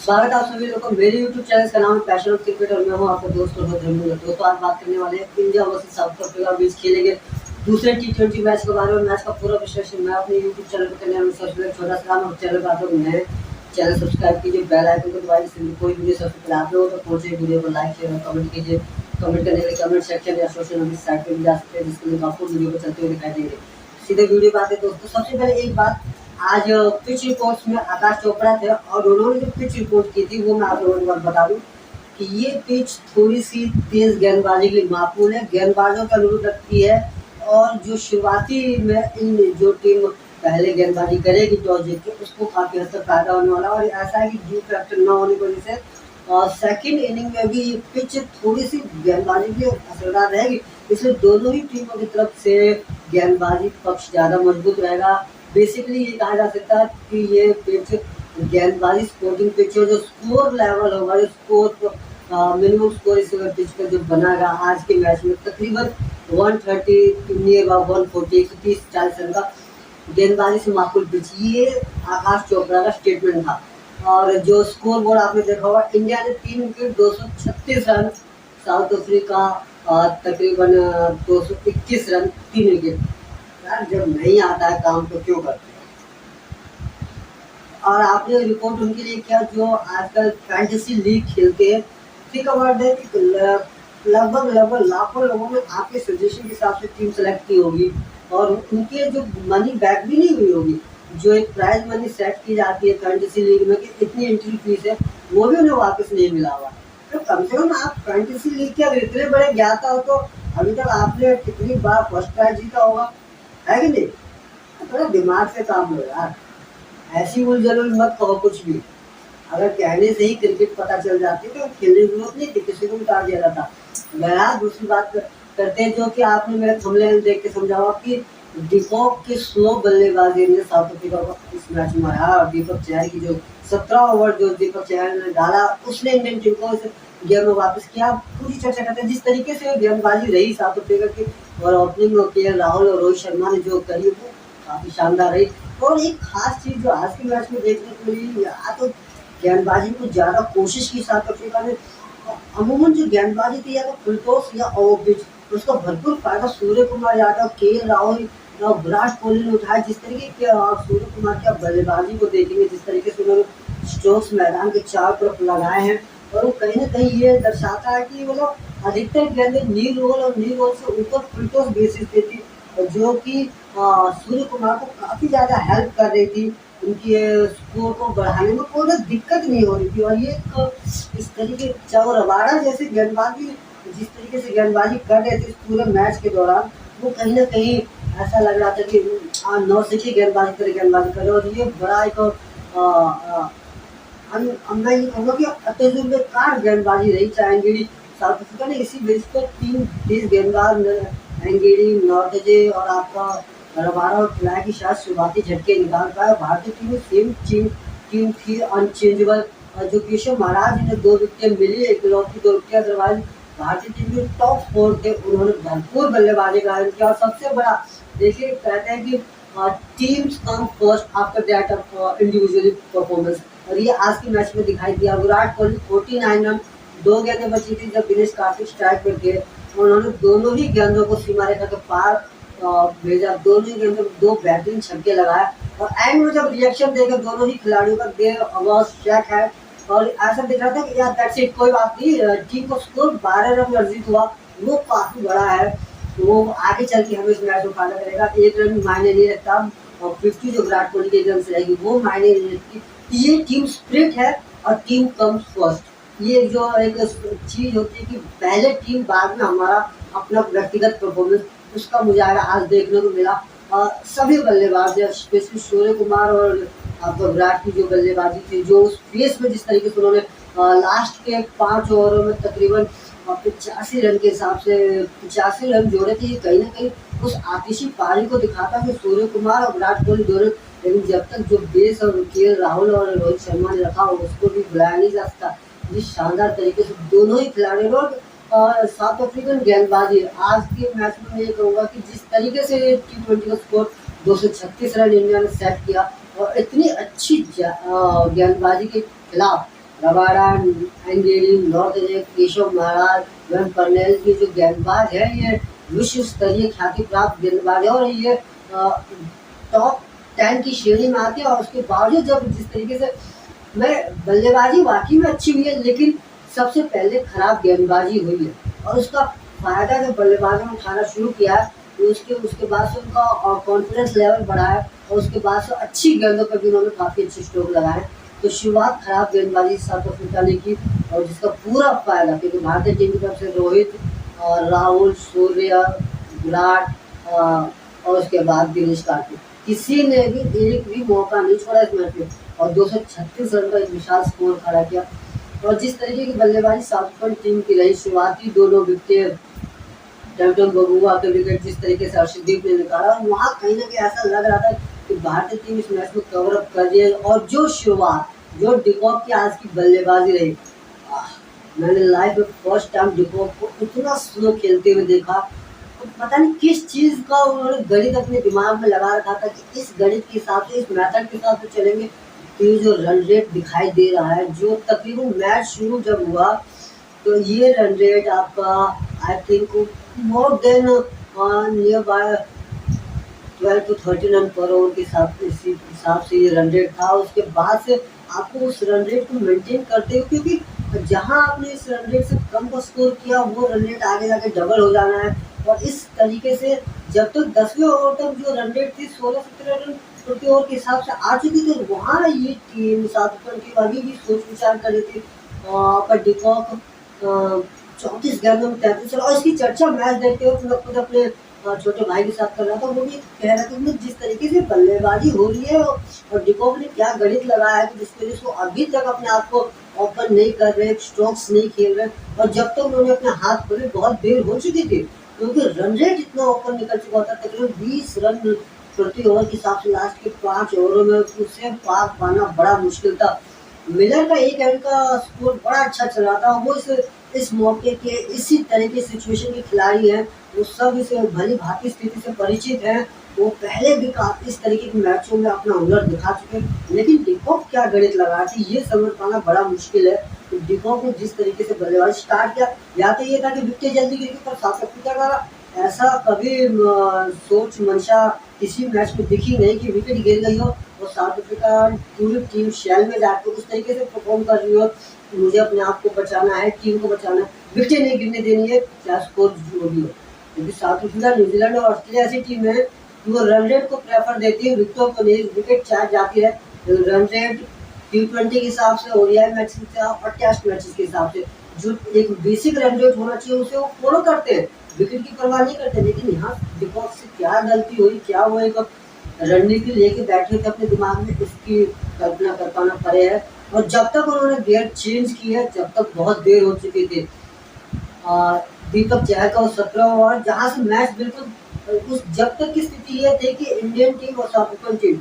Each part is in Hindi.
स्वागत है आप सभी लोगों का मेरे YouTube चैनल का नाम है पैशन ऑफ क्रिकेट और मैं हूं आपका दोस्त रोहित रंगूला। दोस्तों आज बात करने वाले हैं इंडिया वर्सेस साउथ अफ्रीका के बीच खेले गए दूसरे T20 मैच के बारे में। मैच का पूरा विश्लेषण मैं अपने YouTube चैनल पर करने वाला हूं। सबसे पहले छोटा सा काम, चैनल पर आप लोग नए चैनल सब्सक्राइब कीजिए, बेल आइकन को दबाइए जिससे कोई वीडियो सबसे पहले आप लोगों तक पहुंचे। वीडियो को लाइक शेयर और कमेंट कीजिए। कमेंट करने के लिए कमेंट सेक्शन या सोशल मीडिया साइट पर भी जा सकते हैं जिसके लिंक आपको वीडियो पर चलते हुए दिखाई देंगे। सीधे वीडियो पर आते हैं दोस्तों। सबसे पहले एक बात, आज पिच रिपोर्ट्स में आकाश चोपड़ा थे और उन्होंने जो पिच रिपोर्ट की थी वो मैं आप लोगों को बता दूं कि ये पिच थोड़ी सी तेज गेंदबाजी के लिए माकूल है, गेंदबाजों के अनुरूप लगती है। और जो शुरुआती में इन जो टीम पहले गेंदबाजी करेगी टॉस जीत के, उसको काफ़ी हद तक फायदा होने वाला। और ऐसा है कि ड्यू फैक्टर न होने की वजह से और सेकेंड इनिंग में भी पिच थोड़ी सी गेंदबाजी के असरदार रहेगी, इसलिए दोनों ही टीमों की तरफ से गेंदबाजी पक्ष ज़्यादा मजबूत रहेगा। बेसिकली ये कहा जा सकता है कि ये पिच गेंदबाजी स्पोर्टिंग पिच है। जो स्कोर लेवल होगा, जो स्कोर मिनिमम स्कोर इस पिच पर जो बनाएगा आज के मैच में तकरीबन 130 नियर 140 130-40 रन का गेंदबाजी से माकूल पिच, ये आकाश चोपड़ा का स्टेटमेंट था। और जो स्कोर बोर्ड आपने देखा होगा, इंडिया ने 3 विकेट 236 रन, साउथ अफ्रीका तकरीबन 221 रन 3 विकेट। यार जब नहीं आता है काम तो क्यों करते हैं। और आपने रिपोर्ट उनके लिए किया जो आजकल फैंटेसी लीग खेलते हैं। ठीक अवार्ड है कि लगभग लाखों लोगों ने आपके सजेशन के हिसाब से टीम सेलेक्ट की होगी और उनके जो मनी बैक भी नहीं हुई होगी। जो एक प्राइज मनी सेट की जाती है फैंटेसी लीग में कि इतनी एंट्री फीस है, वो भी उन्हें वापस नहीं मिला हुआ। तो कम से कम आप फैंटेसी लीग के अगर इतने बड़े ज्ञाता हो तो अभी तक आपने कितनी बार फर्स्ट प्राइज जीता होगा, है कि नहीं। थोड़ा दिमाग से काम लो यार, ऐसी उलझन मत कहो कुछ भी। अगर कहने से ही क्रिकेट पता चल जाती तो खेलने की जरूरत नहीं थी, किसी को उतार दिया जाता। बहरहाल दूसरी बात करते हैं जो कि आपने मेरे थंबनेल देख के समझा होगा कि डिकॉक की स्लो बल्लेबाजी ने साउथ अफ्रीका को इस मैच में हराया। और दीपक चहर की जो 17 ओवर जो दीपक चहर ने डाला उसने इंडियन टीम को इस गेम में वापस किया। पूरी चर्चा करते हैं जिस तरीके से गेंदबाजी रही साउथ अफ्रीका की और ओपनिंग में KL राहुल और रोहित शर्मा ने जो करी वो काफ़ी शानदार रही। और एक खास चीज़ जो आज के मैच में देखने को मिली, या तो गेंदबाजी को ज़्यादा कोशिश की साउथ अफ्रीका ने। अमूमन जो गेंदबाजी थी या तो फुल टॉस या ओवर पिच, उसका भरपूर फायदा सूर्य कुमार यादव, KL राहुल और विराट कोहली ने उठाया। जिस तरीके के सूर्य कुमार की बल्लेबाजी को देखेंगे, जिस तरीके से उन्होंने स्ट्रोक्स मैदान के चारों तरफ लगाए हैं, और वो कहीं ना कहीं ये दर्शाता है कि मतलब अधिकतर गेंदें नी रोल और नी रोल से ऊपर फुल टॉस बेसिस पे थी, जो कि सूर्य कुमार को काफ़ी ज़्यादा हेल्प कर रही थी। उनकी स्कोर को बढ़ाने में कोई दिक्कत नहीं हो रही थी। और ये इस तरीके चावर रबाड़ा जैसे गेंदबाजी जिस तरीके से गेंदबाजी कर रहे थे इस पूरे मैच के दौरान, वो कहीं ना कहीं ऐसा लग रहा था कि नौसिखी गेंदबाजी करे। और ये बड़ा एक मैं ये कहूँगा कि अतजुर्बेकार गेंदबाजी रही चाहेंगी साउथ अफ्रीका ने। इसी बेस पर 3 तेज गेंदबाज एंगेडी, नॉर्टजे और आपका रबाड़ा और फ्लाई की शायद शुरुआती झटके निकाल पाया। भारतीय टीम में सेम टीम थी अनचेंजेबल। जो केशव महाराज ने 2 विकेट मिली, इकलौती 2 विकेट, अदरवाइज भारतीय टीम में टॉप 4 थे। उन्होंने भरपूर बल्लेबाजी का आयोजन किया। और सबसे बड़ा देखिए कहते हैं कि teams come first after that of individual performance, और ये आज के मैच में दिखाई दिया। विराट कोहली 49 रन, 2 गेंदें बची थी जब दिनेश कार्तिक स्ट्राइक पर थे। उन्होंने दोनों ही गेंदों को सीमा रेखा के पार भेजा, दोनों ही गेंदों 2 बेहतरीन छक्के लगाए। और एंड में जब रिएक्शन देकर दोनों ही खिलाड़ियों का देर आवाज चेक है, और ऐसा दिख रहा था कि यार दैट्स इट, कोई बात नहीं, टीम को स्कोर 12 रन अर्जित हुआ, वो काफ़ी बड़ा है। वो आगे चल के हमें इस मैच में फायदा करेगा। 1 रन मायने नहीं रखता, और 50 जो विराट कोहली के रन से रहेगी वो मायने नहीं रखती। ये टीम स्पिरिट है और टीम कम्स फर्स्ट। ये जो एक चीज़ होती है कि पहले टीम बाद में हमारा अपना व्यक्तिगत परफॉर्मेंस, उसका मुजाहरा आज देखने को मिला। सभी बल्लेबाज स्पेशली सूर्य कुमार और आपका विराट की जो बल्लेबाजी थी, जो उस फेस में जिस तरीके से उन्होंने लास्ट के 5 ओवरों में तकरीबन 85 रन के हिसाब से 85 रन जोड़े थे, ये कहीं ना कहीं उस आतिशी पारी को दिखाता है कि सूर्य कुमार और विराट कोहली दोनों। लेकिन जब तक जो बेस और KL राहुल और रोहित शर्मा ने रखा उसको भी भुलाया नहीं जा सकता। जिस शानदार तरीके से दोनों ही खिलाड़ी लोग साउथ अफ्रीकन गेंदबाजी आज के मैच में ये कहूँगा कि जिस तरीके से T20 का स्कोर 236 रन इंडिया ने सेट किया, और इतनी अच्छी गेंदबाजी के खिलाफ Rabada, एंगेडी, north Keshav Maharaj, when kernel की जो गेंदबाज है, ये विश्व स्तरीय ख्याति प्राप्त गेंदबाज है और ये टॉप 10 की श्रेणी में आती है। और उसके बावजूद जब जिस तरीके से मैं बल्लेबाजी वाकई में अच्छी हुई है, लेकिन सबसे पहले खराब गेंदबाजी हुई है और उसका फायदा जब बल्लेबाजों ने उठाना शुरू किया तो उसके बाद से उनका कॉन्फिडेंस लेवल बढ़ा है और उसके बाद से अच्छी गेंदों पर भी उन्होंने काफ़ी अच्छे स्ट्रोक लगाए। तो शुरुआत खराब गेंदबाजी साउथ अफ्रीका ने की और जिसका पूरा फायदा, क्योंकि भारतीय टीम की तरफ से रोहित और राहुल, सूर्य, विराट और उसके बाद दिनेश कार्तिक, किसी ने भी एक भी मौका नहीं छोड़ा इस मैच में और 236 रन का एक विशाल स्कोर खड़ा किया। और जिस तरीके की बल्लेबाजी साउथ अफ्रीकन टीम की रही, शुरुआती दोनों विकेट कैप्टन बबुआ के विकेट जिस तरीके से अर्शदीप ने निकाला, वहाँ कहीं ना कहीं ऐसा लग रहा था कि भारतीय टीम इस मैच में कवर अप कर रही है। और जो शुरुआत, जो डिकॉक की आज की बल्लेबाजी रही, मैंने लाइव में फर्स्ट टाइम डिकॉक को इतना स्लो खेलते हुए देखा। तो पता नहीं किस चीज़ का उन्होंने गणित अपने दिमाग में लगा रखा था कि इस गणित के हिसाब से, इस मेथड के हिसाब से चलेंगे तो ये जो रन रेट दिखाई दे रहा है, जो तकरीबन मैच शुरू जब हुआ तो ये रन रेट आपका I think more than near by 12 to 13 run पर ओवर के हिसाब से ये रन रेट था। उसके बाद से आपको उस रन रेट को मेंटेन करते हुए, क्योंकि जहां आपने इस रन रेट से कम का स्कोर किया वो रन रेट आगे जाके डबल हो जाना है। और इस तरीके से जब तक 10वें ओवर तक जो रन रेट थी 16-17 रन प्रति ओवर के हिसाब से आ चुकी थी, वहाँ ये टीम साउथ अफ्रीकन टीम अभी भी सोच विचार कर रही थी। पर डिकॉक 34 गेंदों में 33 रन, और इसकी चर्चा मैच देखते हुए मैं खुद अपने छोटे भाई के साथ कर रहा था। वो भी कह रहा था कि जिस तरीके से बल्लेबाजी हो रही है और डिकॉक ने क्या गणित लगाया है कि जिसकी वजह से वो अभी तक अपने आप को ओपन नहीं कर रहे, स्ट्रोक्स नहीं खेल रहे। और जब तक उन्होंने अपने हाथ खोले बहुत देर हो चुकी थी, क्योंकि रन रेट इतना ओपन निकल चुका था, तकरीबन 20 रन प्रति ओवर के हिसाब से लास्ट के 5 ओवरों में उससे पार पाना बड़ा मुश्किल था। मिलर का एक एंड का स्कोर बड़ा अच्छा चल रहा था। वो इस मौके के इसी तरह के सिचुएशन के खिलाड़ी हैं, वो सब इस भली भांति स्थिति से परिचित हैं। वो पहले भी काफी इस तरीके के मैचों में अपना हुनर दिखा चुके हैं, लेकिन डिकॉक क्या गणित लगा थी ये समझ पाना बड़ा मुश्किल है। तो डिकॉक ने जिस तरीके से बल्लेबाजी स्टार्ट किया, या तो ये था कि विकेट जल्दी गिरी, पर साउथ अफ्रीका का ऐसा कभी सोच मंशा किसी मैच में दिखी नहीं कि विकेट गिर गई हो और साउथ अफ्रीका पूरी टीम शेल में जाकर उस तरीके से परफॉर्म कर रही हो। मुझे अपने आप को बचाना है, टीम को बचाना है, विकेट नहीं गिरने देनी है, चाहे स्कोर जो भी हो। क्योंकि साउथ अफ्रीका, न्यूजीलैंड और ऑस्ट्रेलिया ऐसी टीम है वो रन रेट को प्रेफर देती है, विकेटों को नहीं। विकेट चाहे जाती है रन रेट T20 के हिसाब से, ओडीआई मैच के हिसाब और टेस्ट मैचेस के हिसाब से जो एक बेसिक रन रेट होना चाहिए उसे वो फॉलो करते हैं, विकेट की परवाह नहीं करते। लेकिन यहाँ डिकॉक से क्या गलती हुई, क्या हुआ, एक रणनीति लेके बैठे थे अपने दिमाग में, इसकी कल्पना कर पाना पड़े है। और जब तक उन्होंने गियर चेंज की है, जब तक बहुत देर हो चुकी थी। दीपक चहर का 17 ओवर जहाँ से मैच बिल्कुल उस जब तक की स्थिति ये थी कि इंडियन टीम और south African team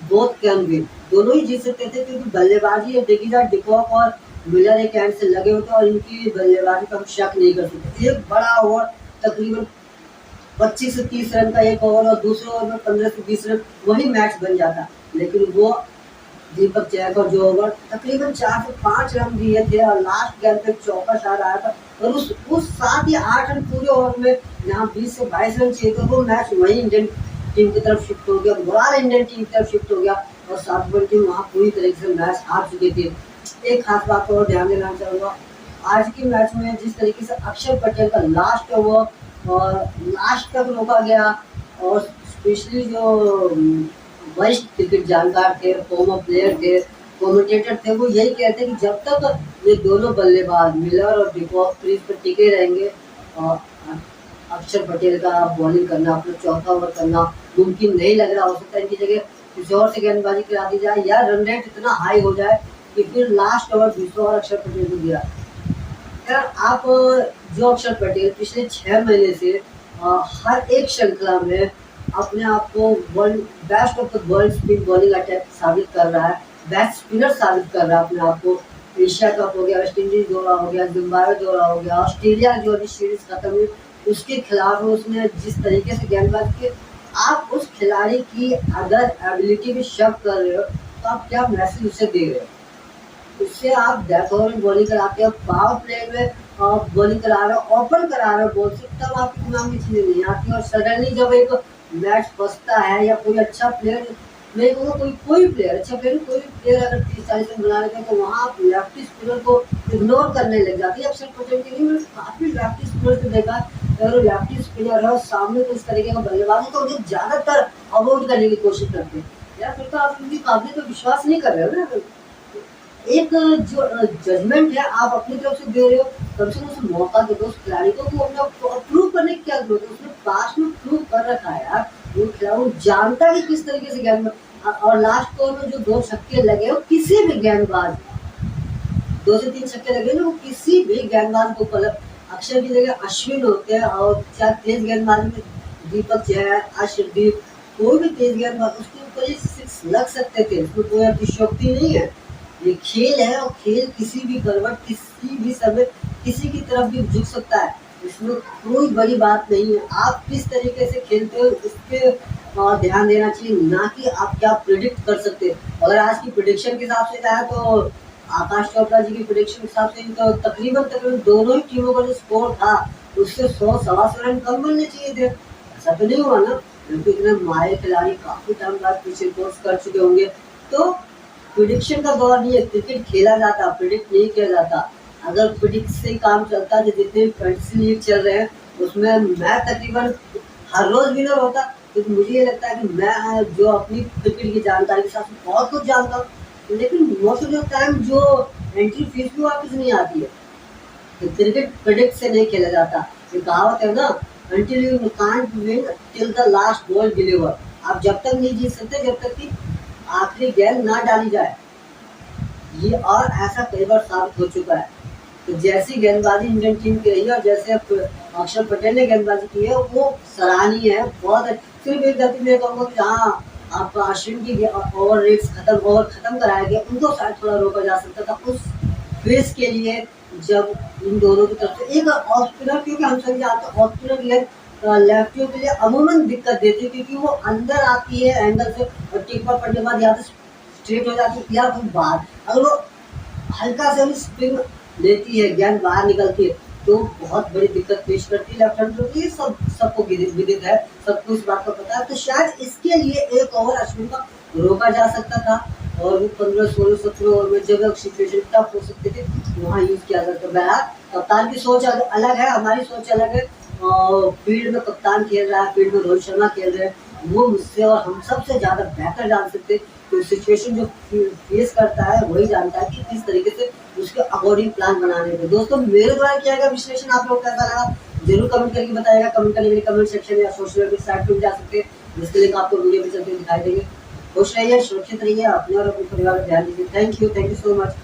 both can win, दोनों ही जीत सकते थे, क्योंकि बल्लेबाजी देखी जाए डिकॉक और मिलर एक एंड से लगे होते और इनकी बल्लेबाजी पर हम शक नहीं कर सकते। एक बड़ा ओवर तकरीबन 25 से 30 रन का एक ओवर और दूसरे ओवर में 15 से 20 रन, वही मैच बन जाता। लेकिन वो दीपक चहर का जो ओवर तकरीबन 4 से 5 रन दिए थे और लास्ट गेंद पे चौका शॉट आया था, और उस 7 या 8 रन पूरे ओवर में जहाँ 20 से 22 रन चाहिए थे, वो मैच वही इंडियन टीम की तरफ शिफ्ट हो गया, दोबारा इंडियन टीम की तरफ शिफ्ट हो गया और साउथ अफ्रीकन टीम वहाँ पूरी तरीके से मैच हार चुकी थी। एक खास बात और ध्यान देना चाहूँगा, आज के मैच में जिस तरीके से अक्षर पटेल का लास्ट ओवर और लास्ट तक रोका गया, और स्पेशली जो वरिष्ठ क्रिकेट जानकार थे, फॉर्मर प्लेयर थे, कमेंटेटर थे, वो यही कहते हैं कि जब तक ये दोनों बल्लेबाज मिलर और डिकॉक क्रीज पर टिके रहेंगे, और अक्षर पटेल का बॉलिंग करना, अपना चौथा ओवर करना मुमकिन नहीं लग रहा। हो सकता है इनकी जगह किसी और से गेंदबाजी करा दी जाए या रन रेट इतना हाई हो जाए कि फिर लास्ट ओवर दूसरा ओवर अक्षर पटेल को दिया। यार आप जो अक्षर पटेल पिछले 6 महीने से हर एक श्रृंखला में अपने आप को best of the world spin bowling attack साबित कर रहा है, बेस्ट स्पिनर साबित कर रहा है अपने आप को। एशिया कप हो गया, वेस्ट इंडीज दौरा हो गया, जिम्बाब्वे दौरा हो गया, ऑस्ट्रेलिया जो अभी सीरीज खत्म हुई उसके खिलाफ उसने जिस तरीके से गेंदबाजी की, आप उस खिलाड़ी की अगर एबिलिटी में शक कर रहे हो तो आप क्या मैसेज उसे दे रहे हो। उससे आप डेथ ओवर में बॉलिंग कराते हो, पावर प्ले में बॉलिंग करा रहे हो, ओपन करा रहे हो बॉल से, तब आपके दिमाग में चीजें नहीं आती। और सडनली जब एक मैच फंसता है या कोई अच्छा प्लेयर, मैं कहूँगा कोई कोई प्लेयर अच्छा प्लेयर, कोई प्लेयर अगर 30-40 रन बना लेते हैं तो वहाँ आप लेफ्टी स्पिनर को इग्नोर करने लग जाती है अक्सर परसेंट के लिए। मैंने काफी लेफ्टी स्पिनर को देखा, अगर लेफ्टी स्पिनर है और सामने को इस तरीके का बल्लेबाज है तो उन्हें ज्यादातर अवॉइड करने की कोशिश करते हैं। यार फिर तो आप उनकी काबिलियत पर विश्वास नहीं कर रहे हो ना। एक जो जजमेंट है आप अपनी तरफ से दे रहे हो, कम से कम उसे मौका दे दो उस खिलाड़ी को कि वो अपना प्रूव करने की क्या जरूरत है, उसने पास में प्रूव कर रखा है यार। वो खिलाड़ी जानता है कि किस तरीके से गेंद में, और लास्ट ओवर में जो 2 छक्के लगे वो किसी भी गेंदबाज, 2 से 3 छक्के लगे ना, वो किसी भी गेंदबाज को मतलब अक्षर की जगह अश्विन होते हैं, और चाहे तेज गेंदबाज में दीपक है, अर्शदीप, कोई भी तेज गेंदबाज उसके ऊपर ये 6 लग सकते थे, उसमें कोई अतिशयोक्ति नहीं है। ये खेल है और खेल किसी भी करवट, किसी भी समय, किसी की तरफ भी झुक सकता है, इसमें कोई बड़ी बात नहीं है। आप किस तरीके से खेलते हो इस पे ध्यान देना चाहिए, ना कि आप क्या प्रिडिक्ट कर सकते हो। अगर आज की प्रिडिक्शन के हिसाब से जाए तो आकाश चोपड़ा जी की प्रिडिक्शन के हिसाब से तो तकरीबन दोनों ही टीमों का जो स्कोर था उससे 100-125 रन कम मिलने चाहिए थे। ऐसा तो नहीं हुआ ना, क्योंकि इतने मारे खिलाड़ी काफी टाइम बाद पीछे कोर्स कर चुके होंगे। तो प्रिडिक्शन का दौर नहीं है, क्रिकेट खेला जाता, प्रिडिक्ट नहीं किया जाता। अगर प्रिडिक्ट से ही काम चलता है, जितने फैंटेसी लीग चल रहे हैं उसमें मैं तकरीबन हर रोज विनर होता, क्योंकि मुझे ये लगता है कि मैं जो अपनी क्रिकेट की जानकारी के साथ बहुत कुछ जानता हूँ, लेकिन मोस्ट ऑफ द टाइम जो एंट्री फीस भी वापस नहीं आती है। तो क्रिकेट प्रिडिक्ट से नहीं खेला जाता। ये कहावत है ना, until you can't win till the last ball deliver। आप जब तक नहीं जीत सकते जब तक कि आखिरी गेंद ना डाली जाए। ये और ऐसा कई बार साबित हो चुका है। तो जैसी गेंदबाजी इंडियन टीम की रही है और जैसे अक्षर पटेल ने गेंदबाजी की है वो सराहनीय है, बहुत सिर्फ एक गलती मैं कहूँगा कि हाँ आपका अश्विन की ओवर रेट्स खत्म कराया गया, उनको शायद थोड़ा रोका जा सकता था उस फेस के लिए, जब इन दोनों की तरफ से एक ऑफ स्पिनर, क्योंकि हम सभी जानते हैं ऑफ स्पिनर लेफ्टियों के लिए अमूमन दिक्कत देती है, क्योंकि वो अंदर आती है एंगल से और टिक पर पड़ने के बाद या तो स्ट्रेट हो जाती है या फिर बाहर, अगर वो हल्का से भी स्पिन लेती है, गेंद बाहर निकलती है तो बहुत बड़ी दिक्कत पेश करती है लेफ्ट हैंड को। ये सबको विदित है, सबको इस बात का पता है। तो शायद इसके लिए एक ओवर अश्विन का रोका जा सकता था और वो 15, 16, 17 ओवर में जब सिचुएशन टफ हो सकते थे वहाँ यूज किया जाता। बहरहाल कप्तान की सोच अलग है, हमारी सोच अलग है। फील्ड में कप्तान खेल रहा है, फील्ड में रोहित शर्मा खेल रहे हैं, वो मुझसे और हम सबसे ज्यादा बेहतर जान सकते हैं। तो सिचुएशन जो फेस करता है वही जानता है कि किस तरीके से उसके अकॉर्डिंग प्लान बनाने थे। दोस्तों मेरे द्वारा किया गया विश्लेषण आप लोग कैसा लगा जरूर कमेंट करके बताइएगा। कमेंट करने के लिए कमेंट सेक्शन या सोशल मीडिया साइट पर जा सकते हैं, जिसके लिंक आपको वीडियो में चलते दिखाई देंगे। खुश रहिए, सुरक्षित रहिए, अपने और अपने परिवार का ध्यान दीजिए। Thank you so much.